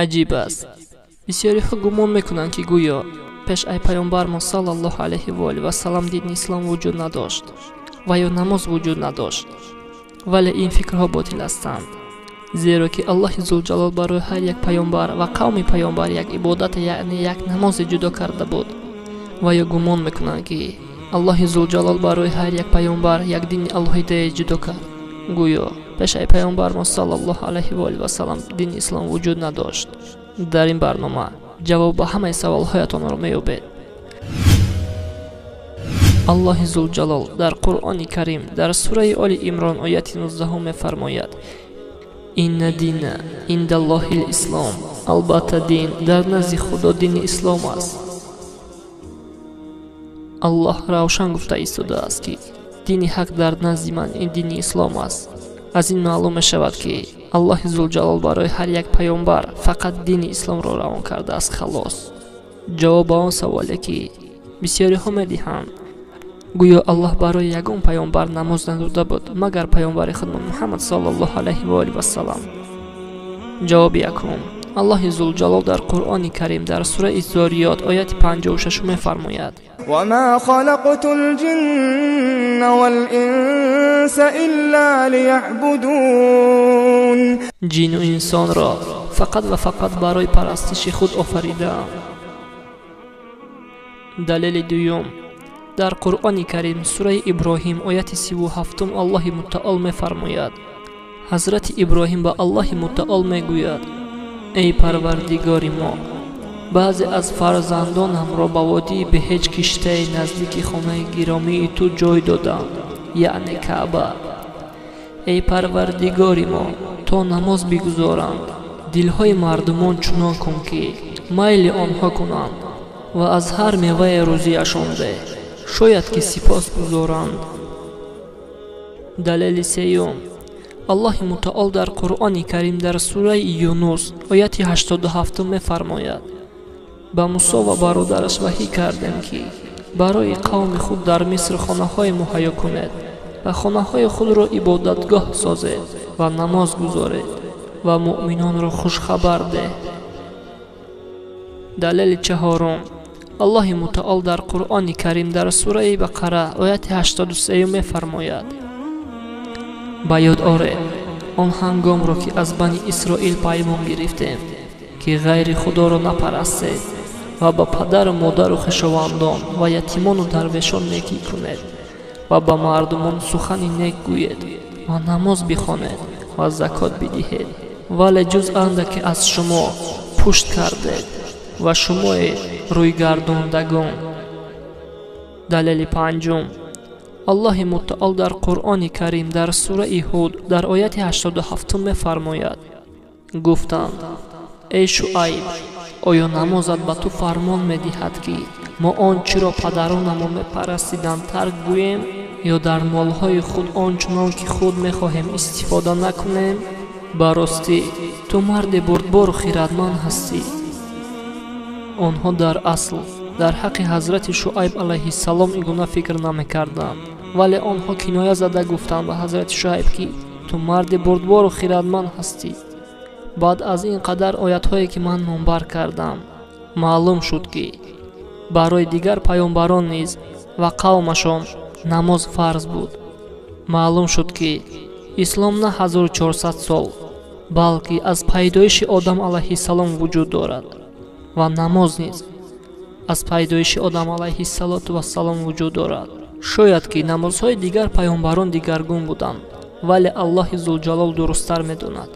аҷиб аст. бисёриҳо гумон мекунанд ки гӯё пеш ай пайғамбармон саллаллоҳу алайҳи ва олиҳи вассалам дини ислом вуҷуд надошт ва ё намоз вуҷуд надошт. вале ин фикрҳо ботил ҳастанд, зеро ки аллоҳи зулҷалол барои ҳар як пайғамбар ва қавми пайғамбар як ибодат, яъне як намозе ҷудо карда буд. ва ё гумон мекунанд ки аллоҳи зулҷалол барои ҳар як пайғамбар як дини алоҳидае ҷудо кард. гӯё пеш ай пайғамбармон саллаллоҳу алайҳи ва олиҳи вассалам дини ислом вуҷуд надошт. дар ин барнома ҷавоб ба ҳамаи саволҳоятонро меёбед. аллоҳи зулҷалол дар Қуръони Карим дар сураи Оли Имрон ояти 19 мефармояд: инна дина индаллоҳил ислом, албатта дин дар назди Худо дини ислом аст. аллоҳ равшан гуфта истодааст ки дини ҳақ дар назди ман ин дини ислом аст. аз ин маълум мешавад ки аллоҳи зулҷалол барои ҳар як пайғамбар фақат дини исломро равон кардааст, халос. ҷавоб ба он саволе ки бисёриҳо медиҳанд, гӯё аллоҳ барои ягон пайғамбар намоз надода буд магар пайғамбари худмон Муҳаммад саллаллоҳу алайҳи ва олиҳи вассалам. ҷавоби якум: аллоҳи зулҷалол дар Қуръони Карим дар сураи Зориёт ояти 56 мефармояд: ва ма халақтул ҷинна вал инса илла лияъбудун. ҷину инсонро фақат ва фақат барои парастиши худ офаридаам. далели дуюм: дар Қуръони Карим сураи Иброҳим ояти 37 Аллоҳи мутаол мефармояд: ҳазрати Иброҳим ба Аллоҳи мутаол мегӯяд: эй парвардигори мо, баъзе аз фарзандонамро ба водии беҳеҷ киштаи наздики хонаи гиромии ту ҷой додам, яъне Каъба. эй парвардигори мо, то намоз бигузоранд, дилҳои мардумон чунон кун ки майли онҳо кунанд ва аз ҳар меваи рӯзиашон деҳ, шояд ки сипос гузоранд. далели сеюм: аллоҳи мутаол дар Қуръони Карим дар сураи Юнус ояти 87 мефармояд: ба Мусо ва бародараш ваҳӣ кардем ки барои қавми худ дар Миср хонаҳое муҳайё кунед ва хонаҳои худро ибодатгоҳ созед ва намоз гузоред ва муъминонро хушхабар деҳ. далели чаҳорум: аллоҳи мутаол дар Қуръони Карим дар сураи Бақара ояти 83 мефармояд: ба ёд оред он ҳангомро ки аз бани Исроил паймон гирифтем ки ғайри Худоро напарастед ва ба падару модару хишовандон ва ятимону дарвешон некӣ кунед ва ба мардумон сухани нек гӯед ва намоз бихонед ва закот бидиҳед, вале ҷуз андаке аз шумо пушт кардед ва шумоед рӯйгардондагон. далели панҷум: аллоҳи мутаол дар Қуръони Карим дар сураи Ҳуд дар ояти 87 мефармояд: гуфтанд: эй Шуайб, оё намозат ба ту фармон медиҳад ки мо он чиро падаронамон мепарастиданд тарк гӯем ё дар молҳои худ ончунон ки худ мехоҳем истифода накунем? баростӣ ту марди бурдбору хиратманд ҳастӣ. онҳо дар асл дар ҳаққи ҳазрати Шуайб алайҳиссалом ин гуна фикр намекарданд, вале онҳо киноя зада гуфтанд ба ҳазрати Шуайб ки ту марди бурдбору хиратманд ҳастӣ. баъд аз ин қадар оятҳое ки ман номбар кардам, маълум шуд ки барои дигар пайғамбарон низ ва қавмашон намоз фарз буд. маълум шуд ки ислом на 1400 сол, балки аз пайдоиши Одам алайҳиссалом вуҷуд дорад ва намоз низ аз пайдоиши Одам алайҳиссалоту вассалом вуҷуд дорад. шояд ки намозҳои дигар пайғамбарон дигаргун буданд, вале Аллоҳи зулҷалол дурусттар медонад.